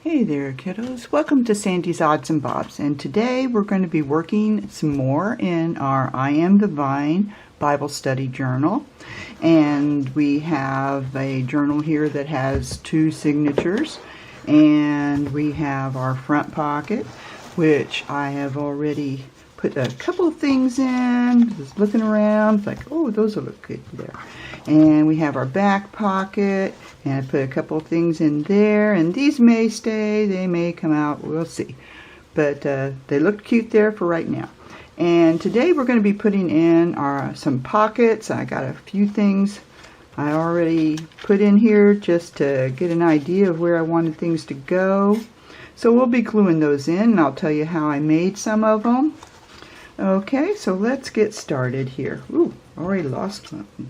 Hey there, kiddos. Welcome to Sandy's Odds and Bobs. And today we're going to be working some more in our I Am the Vine Bible Study Journal. And we have a journal here that has 2 signatures. And we have our front pocket, which I have already put a couple of things in. Just looking around, like, oh, those will look good there. And we have our back pocket. And I put a couple of things in there, and these may stay, they may come out, we'll see. But they look cute there for right now. And today we're going to be putting in some pockets. I got a few things I already put in here just to get an idea of where I wanted things to go. So we'll be gluing those in, and I'll tell you how I made some of them. Okay, so let's get started here. Ooh, already lost something.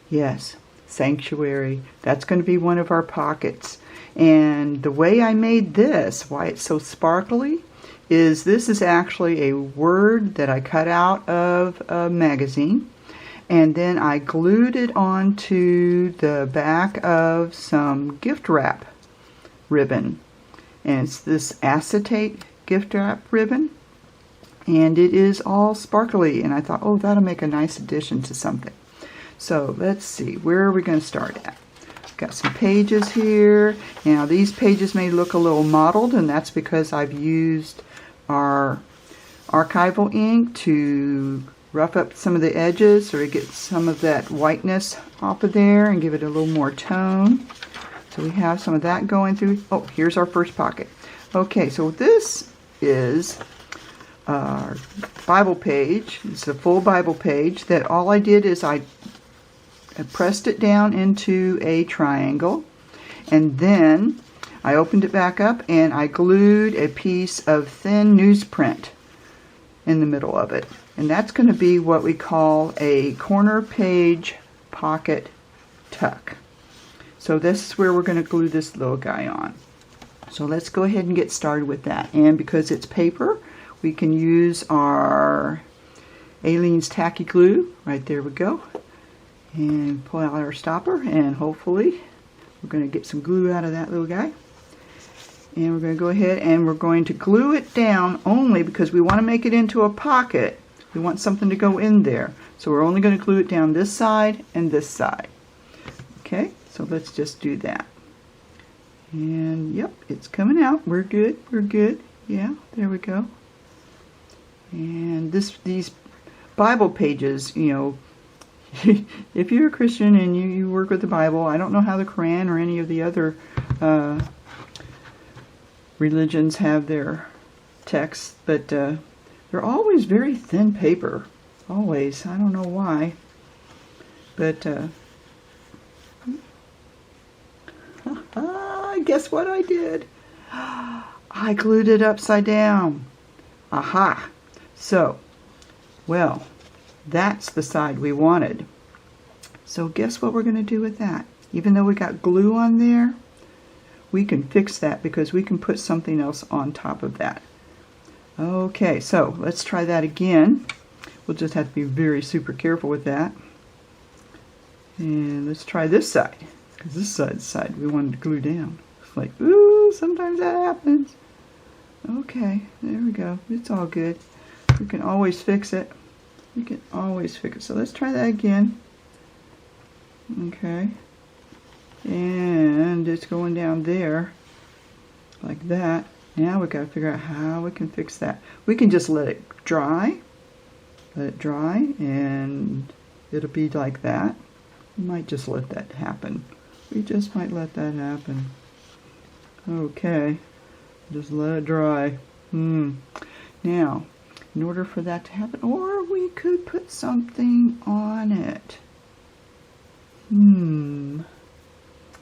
Yes. Sanctuary. That's going to be one of our pockets. And the way I made this, why it's so sparkly, is this is actually a word that I cut out of a magazine, and then I glued it onto the back of some gift wrap ribbon. And it's this acetate gift wrap ribbon, and it is all sparkly, and I thought, oh, that'll make a nice addition to something. So let's see, where are we going to start at? Got some pages here. Now these pages may look a little mottled, and that's because I've used our archival ink to rough up some of the edges or to get some of that whiteness off of there and give it a little more tone. So we have some of that going through. Oh, here's our first pocket. Okay, so this is our Bible page. It's a full Bible page that all I did is I pressed it down into a triangle, and then I opened it back up and I glued a piece of thin newsprint in the middle of it. And that's going to be what we call a corner page pocket tuck. So this is where we're going to glue this little guy on. So let's go ahead and get started with that. And because it's paper, we can use our Aleene's tacky glue. Right there we go. And pull out our stopper, and hopefully we're going to get some glue out of that little guy. And we're going to go ahead and we're going to glue it down only because we want to make it into a pocket. We want something to go in there. So we're only going to glue it down this side and this side. Okay, so let's just do that. And yep, it's coming out. We're good. We're good. Yeah, there we go. And these Bible pages, you know, if you're a Christian and you work with the Bible, I don't know how the Quran or any of the other religions have their texts, but they're always very thin paper. Always. I don't know why. But guess what I did? I glued it upside down. Aha! So, well, that's the side we wanted. So guess what we're going to do with that? Even though we got glue on there, we can fix that because we can put something else on top of that. Okay, so let's try that again. We'll just have to be very super careful with that. And let's try this side, because this side we wanted to glue down. It's like, ooh, sometimes that happens. Okay, there we go. It's all good. We can always fix it. You can always fix it. So let's try that again. Okay. And it's going down there like that. Now we've got to figure out how we can fix that. We can just let it dry. Let it dry and it'll be like that. We might just let that happen. We just might let that happen. Okay. Just let it dry. Now, in order for that to happen, or we could put something on it.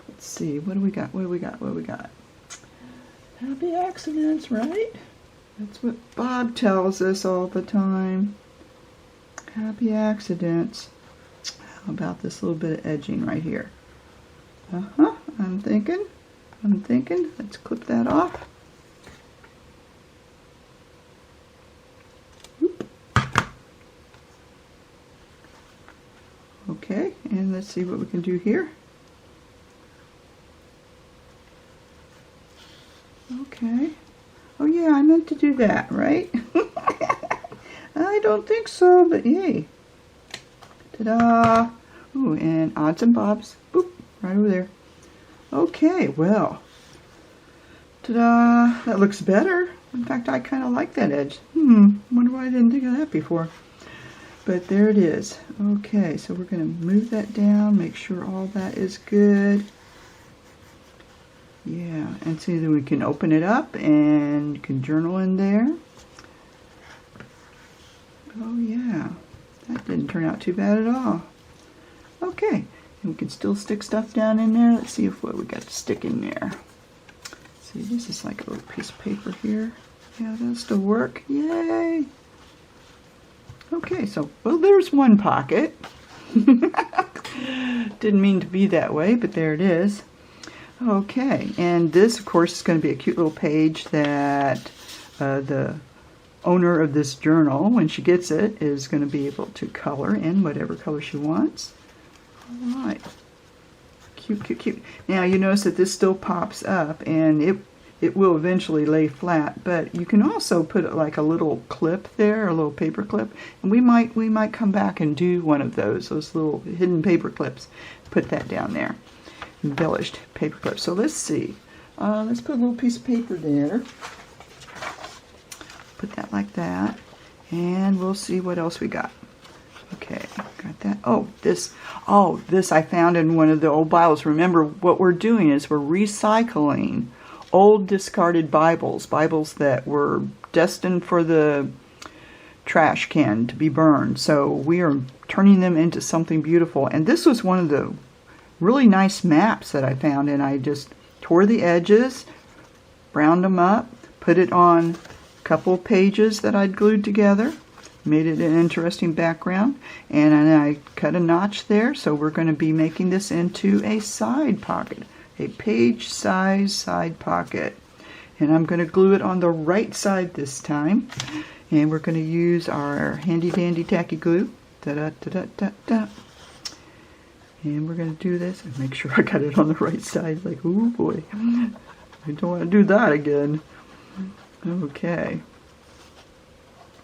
Let's see, what do we got? What do we got? What do we got? Happy accidents, right? That's what Bob tells us all the time. Happy accidents. How about this little bit of edging right here? I'm thinking. Let's clip that off. Okay, and let's see what we can do here. do that, right? I don't think so, but yay. Ta-da! Ooh, and odds and bobs. Boop, right over there. Okay, well. Ta-da! That looks better. In fact, I kind of like that edge. Wonder why I didn't think of that before. But there it is. Okay, so we're going to move that down, make sure all that is good. Yeah, and see that we can open it up and you can journal in there. Oh yeah, that didn't turn out too bad at all. Okay, and we can still stick stuff down in there. Let's see what we got to stick in there. See, this is like a little piece of paper here. Yeah, that'll still work. Yay! Okay, so, well, there's one pocket. Didn't mean to be that way, but there it is. Okay, and this, of course, is going to be a cute little page that the owner of this journal, when she gets it, is going to be able to color in whatever color she wants. All right. Cute, cute, cute. Now, you notice that this still pops up, and it will eventually lay flat, but you can also put like a little clip there, a little paper clip, and we might come back and do one of those little hidden paper clips. Put that down there. Embellished paper clips. So let's see. Let's put a little piece of paper there. Put that like that, and we'll see what else we got. Okay, got that. Oh, this I found in one of the old Bibles. Remember, what we're doing is we're recycling old discarded Bibles that were destined for the trash can to be burned. So we are turning them into something beautiful. And this was one of the really nice maps that I found, and I just tore the edges, browned them up, put it on a couple of pages that I'd glued together, made it an interesting background, and then I cut a notch there. So we're going to be making this into a side pocket, a page size side pocket, and I'm going to glue it on the right side this time, and we're going to use our handy dandy tacky glue. Da-da-da-da-da-da. And we're going to do this and make sure I got it on the right side. Like, oh boy, I don't want to do that again. Okay.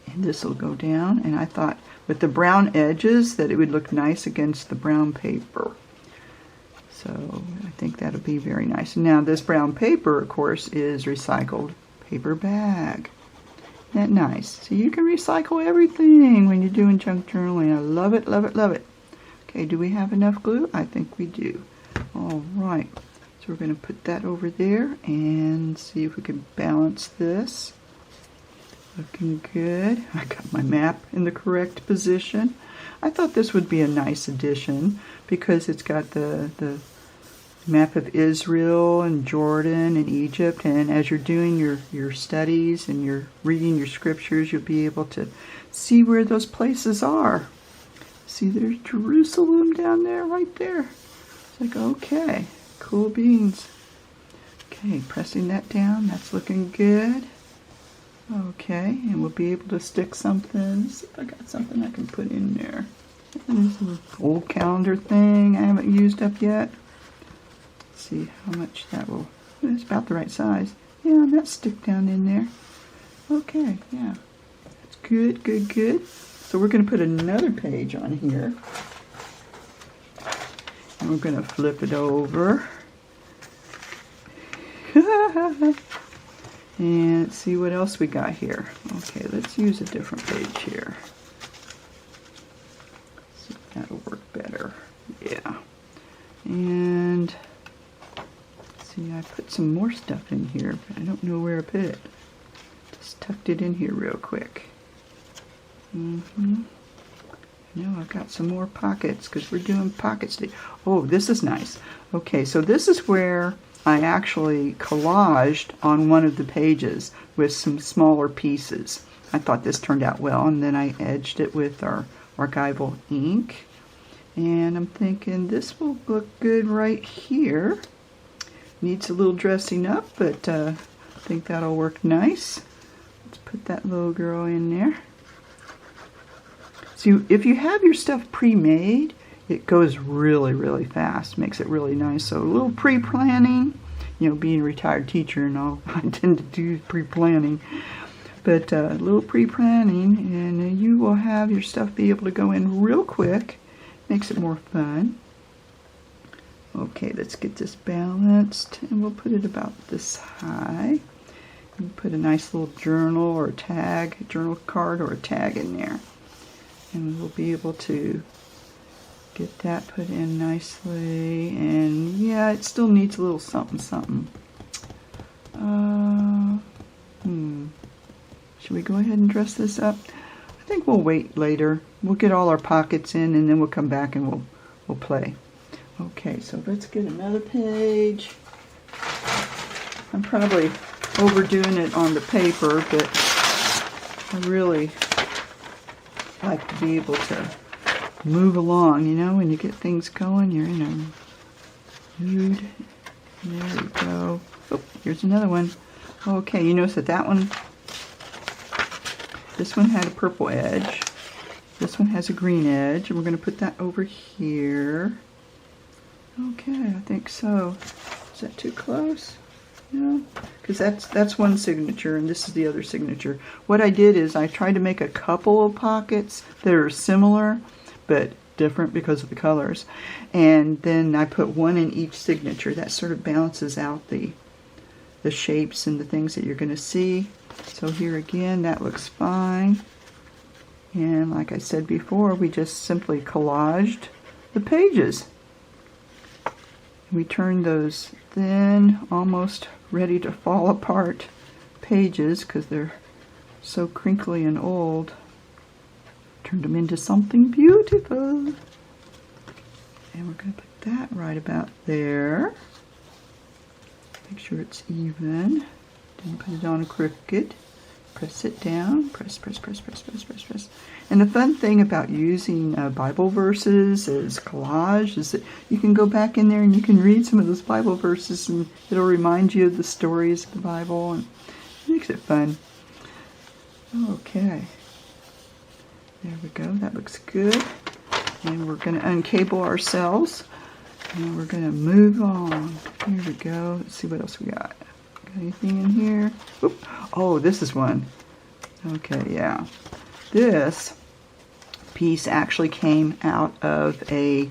And this will go down, and I thought with the brown edges that it would look nice against the brown paper. So I think that'll be very nice. Now this brown paper, of course, is recycled paper bag. Isn't that nice? So you can recycle everything when you're doing junk journaling. I love it, love it, love it. Okay, do we have enough glue? I think we do. All right, so we're going to put that over there and see if we can balance this. Looking good. I got my map in the correct position. I thought this would be a nice addition because it's got the map of Israel and Jordan and Egypt, and as you're doing your studies and you're reading your scriptures, you'll be able to see where those places are. See, there's Jerusalem down there, right there. It's like, okay, cool beans. Okay, pressing that down, that's looking good. Okay, and we'll be able to stick something. Let's see if I got something I can put in there. There's an old calendar thing I haven't used up yet. Let's see how much that will. It's about the right size. Yeah, and that stick down in there. Okay, yeah. That's good, good, good. So we're going to put another page on here. And we're going to flip it over. And let's see what else we got here. Okay, let's use a different page here. See if that'll work better. Yeah. And see, I put some more stuff in here, but I don't know where I put it. Just tucked it in here real quick. No, I've got some more pockets because we're doing pockets today. Oh, this is nice. Okay, so this is where I actually collaged on one of the pages with some smaller pieces. I thought this turned out well, and then I edged it with our archival ink. And I'm thinking this will look good right here. Needs a little dressing up, but I think that'll work nice. Let's put that little girl in there. So if you have your stuff pre-made, it goes really, really fast. Makes it really nice. So a little pre-planning, you know, being a retired teacher and all, I tend to do pre-planning. But a little pre-planning, and you will have your stuff be able to go in real quick. Makes it more fun. Okay, let's get this balanced, and we'll put it about this high. And put a nice little journal or a tag, journal card or a tag in there. And we'll be able to get that put in nicely. And yeah, it still needs a little something, something. Should we go ahead and dress this up? I think we'll wait later. We'll get all our pockets in, and then we'll come back and we'll play. Okay, so let's get another page. I'm probably overdoing it on the paper, but I really like to be able to move along. You know, when you get things going, you're in a mood. There we go. Oh, here's another one. Okay, you notice that one, this one had a purple edge. This one has a green edge, and we're going to put that over here. Okay, I think so. Is that too close? No, because that's one signature, and this is the other signature. What I did is I tried to make a couple of pockets that are similar, but different because of the colors. And then I put one in each signature. That sort of balances out the shapes and the things that you're going to see. So here again, that looks fine. And like I said before, we just simply collaged the pages. We turned those thin, almost ready to fall apart pages because they're so crinkly and old. Turned them into something beautiful. And we're going to put that right about there. Make sure it's even. Then put it on crooked. Press it down. Press, press, press, press, press, press, press. And the fun thing about using Bible verses as collage is that you can go back in there and you can read some of those Bible verses, and it'll remind you of the stories of the Bible, and it makes it fun. Okay. There we go. That looks good. And we're going to uncable ourselves. And we're going to move on. Here we go. Let's see what else we got. Got anything in here? Oop. Oh, this is one. Okay, yeah. This piece actually came out of a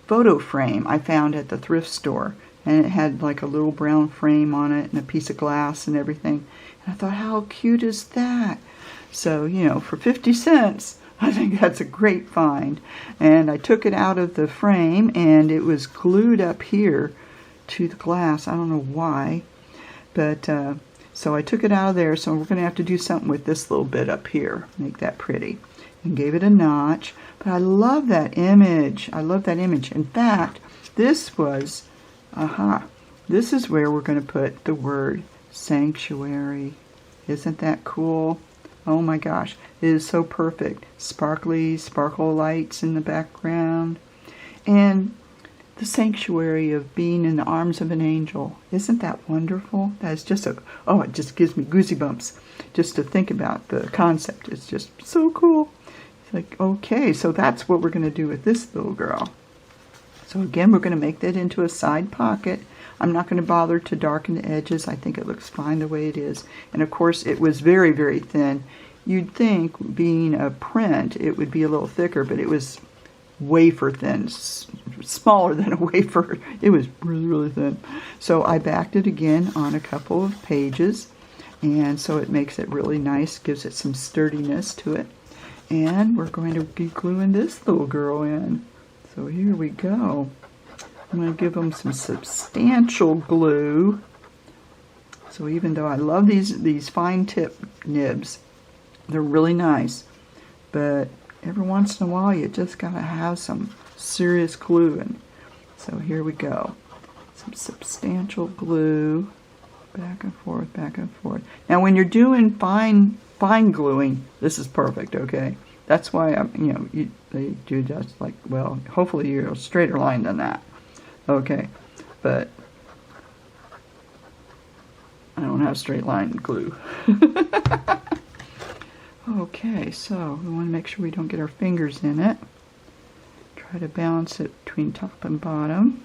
photo frame I found at the thrift store. And it had like a little brown frame on it and a piece of glass and everything. And I thought, how cute is that? So, you know, for 50 cents, I think that's a great find. And I took it out of the frame, and it was glued up here to the glass. I don't know why, but so I took it out of there. So we're going to have to do something with this little bit up here, make that pretty, and gave it a notch. But I love that image. I love that image. In fact, this was, this is where we're going to put the word sanctuary. Isn't that cool? Oh my gosh, it is so perfect. Sparkly, sparkle lights in the background. And the sanctuary of being in the arms of an angel. Isn't that wonderful? That's just it just gives me goosebumps just to think about the concept. It's just so cool. It's like, okay, so that's what we're going to do with this little girl. So again, we're going to make that into a side pocket. I'm not going to bother to darken the edges. I think it looks fine the way it is. And of course, it was very, very thin. You'd think, being a print, it would be a little thicker, but it was wafer thin, smaller than a wafer. It was really, really thin. So I backed it again on a couple of pages, and so it makes it really nice, gives it some sturdiness to it. And we're going to be gluing this little girl in. So here we go. I'm going to give them some substantial glue. So even though I love these fine tip nibs, they're really nice, but every once in a while you just got to have some serious glue. And so here we go. Some substantial glue. Back and forth, back and forth. Now when you're doing fine gluing, this is perfect, okay? That's why they do just like, well, hopefully you're a straighter line than that. Okay, but I don't have straight line glue. Okay, so we want to make sure we don't get our fingers in it. Try to balance it between top and bottom,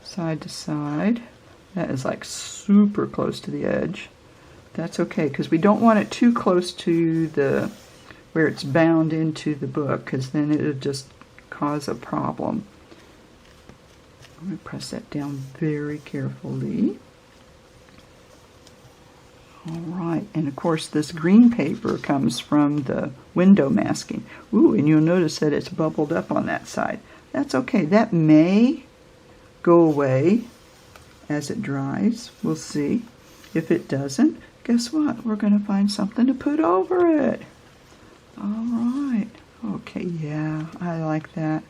side to side. That is like super close to the edge. that's okay, because we don't want it too close to the where it's bound into the book, because then it'll just cause a problem. I'm going to press that down very carefully. All right, and of course this green paper comes from the window masking. Ooh, and you'll notice that it's bubbled up on that side. That's okay. That may go away as it dries. We'll see. If it doesn't, guess what? We're going to find something to put over it. All right. Okay, yeah, I like that.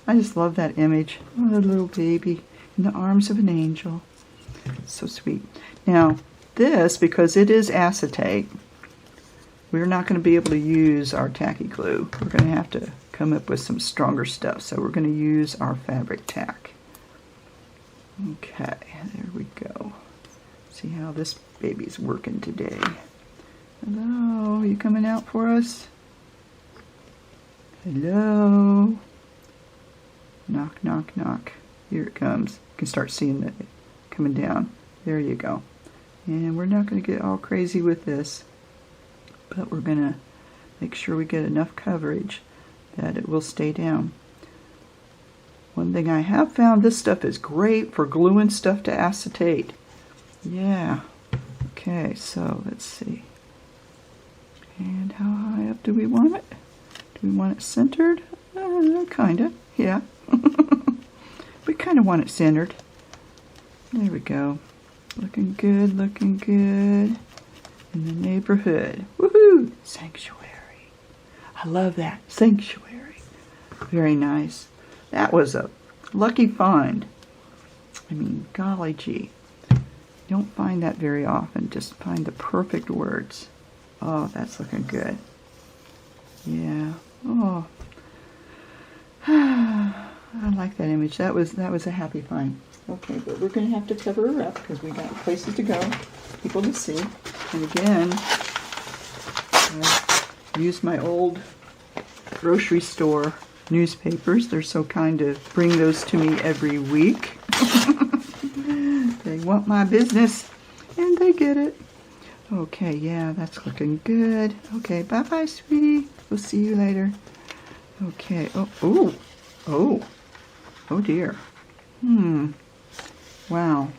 I just love that image. Oh, the little baby in the arms of an angel. So sweet. Now, this, because it is acetate, we're not going to be able to use our tacky glue. We're going to have to come up with some stronger stuff. So we're going to use our fabric tack. Okay, there we go. See how this baby's working today. Hello, are you coming out for us? Hello. Knock, knock, knock. Here it comes. You can start seeing it coming down. There you go. And we're not going to get all crazy with this, but we're going to make sure we get enough coverage that it will stay down. One thing I have found, this stuff is great for gluing stuff to acetate. Yeah. Okay, so let's see. And how high up do we want it? Do we want it centered? Kinda, yeah. We kind of want it centered. There we go. Looking good, looking good. In the neighborhood. Woohoo! Sanctuary. I love that. Sanctuary. Very nice. That was a lucky find. I mean, golly gee. You don't find that very often. Just find the perfect words. Oh, that's looking good. Yeah. Oh. I like that image. That was a happy find. Okay, but we're going to have to cover her up because we got places to go, people to see. And again, I use my old grocery store newspapers. They're so kind to bring those to me every week. They want my business, and they get it. Okay, yeah, that's looking good. Okay, bye-bye, sweetie. We'll see you later. Okay, oh dear. Wow.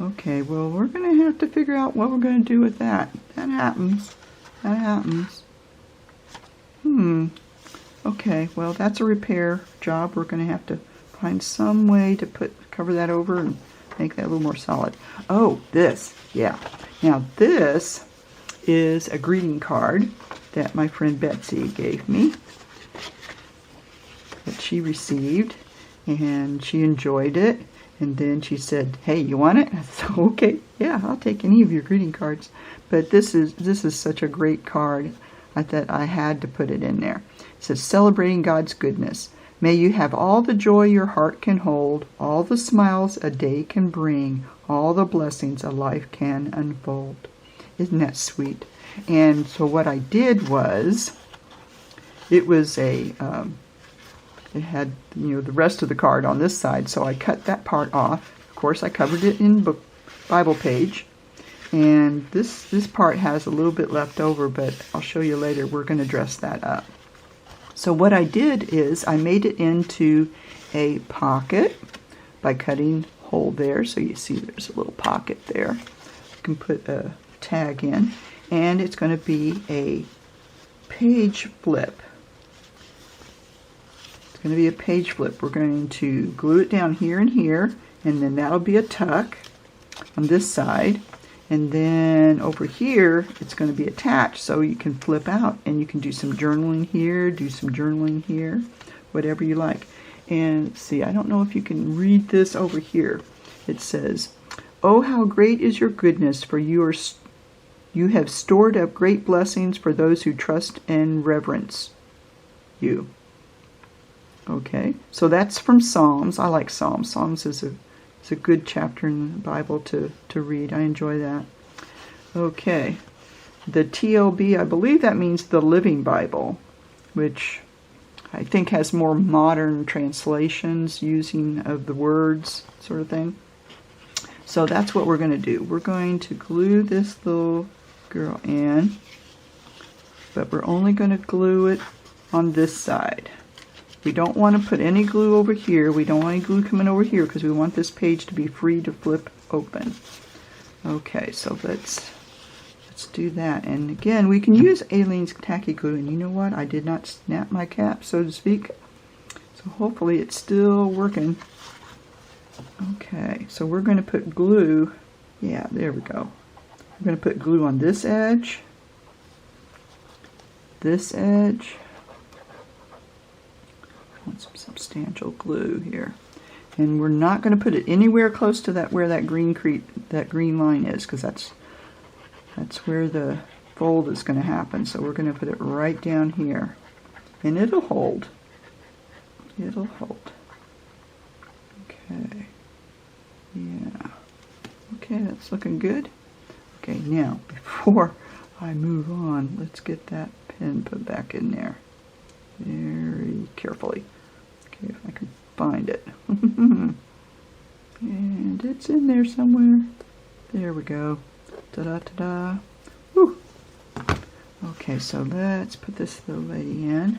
Okay, well, we're going to have to figure out what we're going to do with that. That happens. That happens. Okay, well, that's a repair job. We're going to have to find some way to cover that over and make that a little more solid. Oh, this. Yeah. Now, this is a greeting card that my friend Betsy gave me, that she received, and she enjoyed it. And then she said, "Hey, you want it?" I said, "Okay, yeah, I'll take any of your greeting cards." But this is such a great card that I had to put it in there. It says, "Celebrating God's goodness. May you have all the joy your heart can hold, all the smiles a day can bring, all the blessings a life can unfold." Isn't that sweet? And so what I did was, it was it had, the rest of the card on this side, so I cut that part off. Of course, I covered it in Bible page, and this part has a little bit left over, but I'll show you later. We're going to dress that up. So what I did is I made it into a pocket by cutting a hole there, so you see there's a little pocket there. You can put a tag in, and it's going to be a page flip. It's going to be a page flip. We're going to glue it down here and here, and then that'll be a tuck on this side. And then over here, it's going to be attached, so you can flip out, and you can do some journaling here, do some journaling here, whatever you like. And see, I don't know if you can read this over here. It says, "Oh, how great is your goodness, for you have stored up great blessings for those who trust and reverence you." Okay, so that's from Psalms. I like Psalms. Psalms is a good chapter in the Bible to read. I enjoy that. Okay, the TLB, I believe that means the Living Bible, which I think has more modern translations using of the words, sort of thing. So that's what we're going to do. We're going to glue this little girl in, but we're only going to glue it on this side. We don't want to put any glue over here. We don't want any glue coming over here because we want this page to be free to flip open. Okay, so let's do that. And again, we can use Aleene's tacky glue. And you know what? I did not snap my cap, so to speak. So hopefully it's still working. Okay, so we're going to put glue. Yeah, there we go. We're going to put glue on this edge, this edge. I want some substantial glue here. And we're not going to put it anywhere close to that where that green line is, because that's where the fold is going to happen. So we're going to put it right down here, and it'll hold. It'll hold. Okay. Yeah. Okay, that's looking good. Okay, now before I move on, let's get that pin put back in there very carefully. Okay, if I can find it. And it's in there somewhere. There we go. Ta-da-ta-da. Woo. Okay, so let's put this little lady in.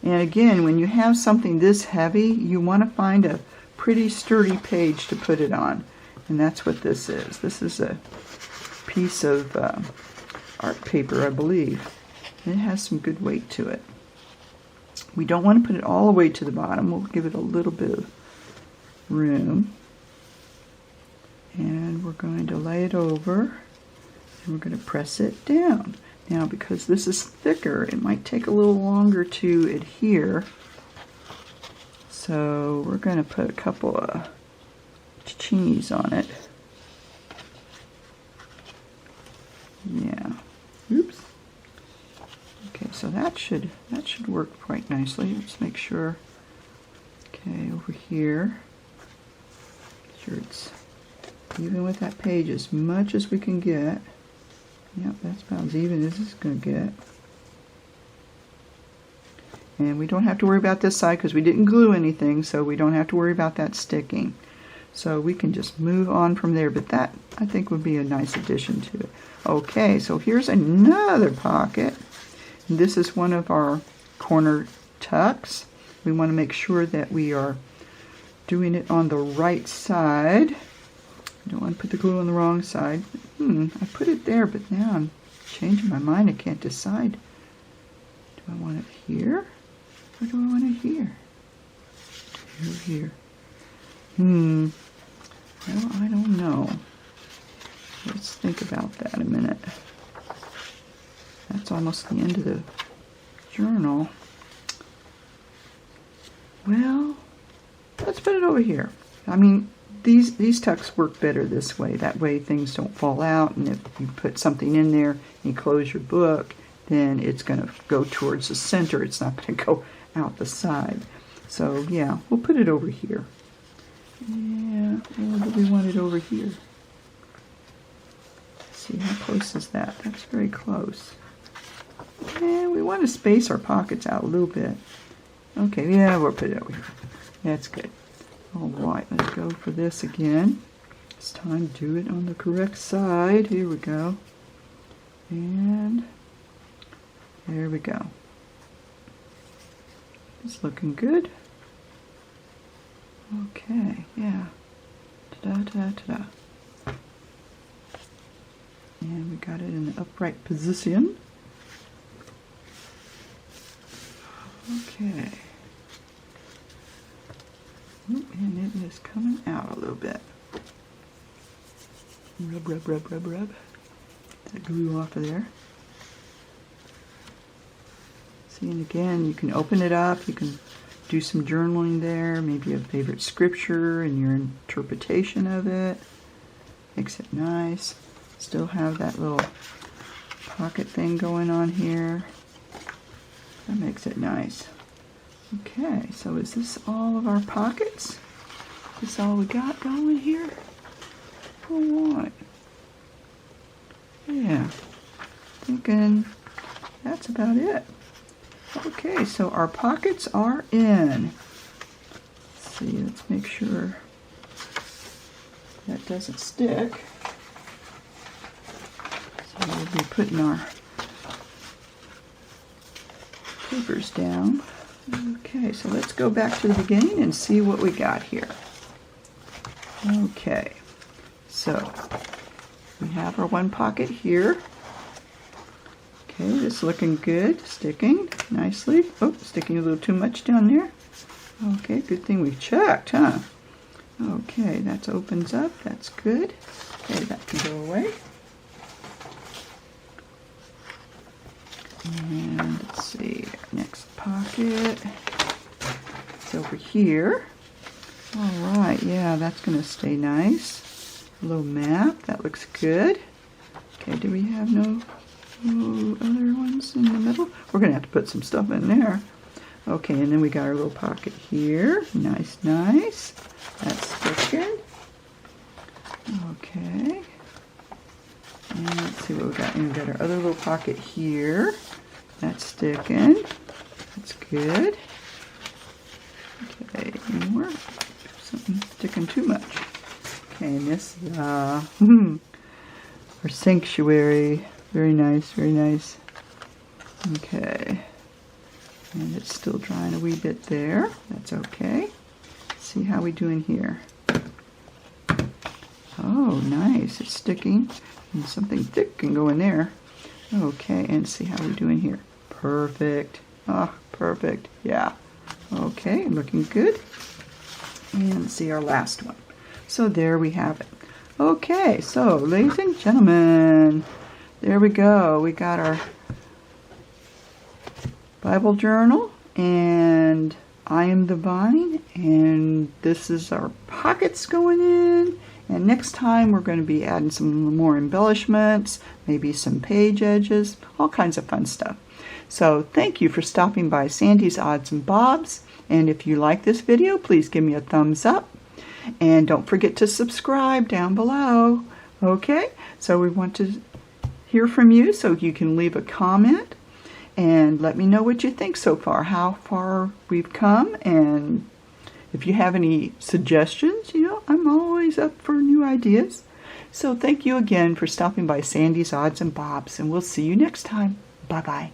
And again, when you have something this heavy, you want to find a pretty sturdy page to put it on. And that's what this is. This is a piece of art paper, I believe. And it has some good weight to it. We don't want to put it all the way to the bottom. We'll give it a little bit of room. And we're going to lay it over, and we're going to press it down. Now, because this is thicker, it might take a little longer to adhere. So we're going to put a couple of cheese on it. Yeah. Oops. Okay, so that should work quite nicely. Let's make sure. Okay, over here. Make sure it's even with that page as much as we can get. Yep, that's about as even as it's going to get. And we don't have to worry about this side because we didn't glue anything, so we don't have to worry about that sticking. So we can just move on from there, but that I think would be a nice addition to it. Okay, so here's another pocket. This is one of our corner tucks. We want to make sure that we are doing it on the right side. I don't want to put the glue on the wrong side. I put it there, but now I'm changing my mind. I can't decide. Do I want it here? Or do I want it here? Here. Well, I don't know. Let's think about that a minute. That's almost the end of the journal. Well, let's put it over here. I mean, these tucks work better this way. That way things don't fall out, and if you put something in there and you close your book, then it's going to go towards the center. It's not going to go out the side. So yeah, we'll put it over here. Yeah, or do we want it over here? Let's see, how close is that? That's very close. And we want to space our pockets out a little bit. Okay, yeah, we'll put it over here. That's good. All right, let's go for this again. It's time to do it on the correct side. Here we go. And there we go. It's looking good. Okay, yeah. Ta-da. And we got it in the upright position. Okay. And it is coming out a little bit. Rub. Get that glue off of there. See, and again, you can open it up. You can do some journaling there. Maybe a favorite scripture and your interpretation of it. Makes it nice. Still have that little pocket thing going on here. That makes it nice. Okay, so is this all of our pockets? Is this all we got going here? All right. Yeah, thinking that's about it. Okay, so our pockets are in. Let's see, let's make sure that doesn't stick. So we'll be putting our papers down. Okay, so let's go back to the beginning and see what we got here. Okay, so we have our one pocket here. Okay, it's looking good, sticking nicely. Oh, sticking a little too much down there. Okay, good thing we checked, huh? Okay, that opens up, that's good. Okay, that can go away. And let's see, next pocket. It's over here. All right, yeah, that's going to stay nice. A little map, that looks good. Okay, do we have no other ones in the middle? We're going to have to put some stuff in there. Okay, and then we got our little pocket here. Nice, nice. That's sticking. Okay. And let's see what we got. And we got our other little pocket here. That's sticking. That's good. Okay, any more? Something sticking too much. Okay, and this is our sanctuary. Very nice, very nice. Okay. And it's still drying a wee bit there. That's okay. Let's see how we doing here. Oh, nice. It's sticking. And something thick can go in there. Okay, and see how we're doing here. Perfect. Oh, perfect. Yeah. Okay, looking good. And let's see our last one. So there we have it. Okay, so ladies and gentlemen, there we go. We got our Bible journal, and I am the vine, and this is our pockets going in. And next time we're going to be adding some more embellishments, maybe some page edges, all kinds of fun stuff. So thank you for stopping by Sandy's Odds and Bobs. And if you like this video, please give me a thumbs up. And don't forget to subscribe down below. Okay, so we want to hear from you, so you can leave a comment and let me know what you think so far, how far we've come, and if you have any suggestions, I'm always up for new ideas. So thank you again for stopping by Sandy's Odds and Bobs, and we'll see you next time. Bye-bye.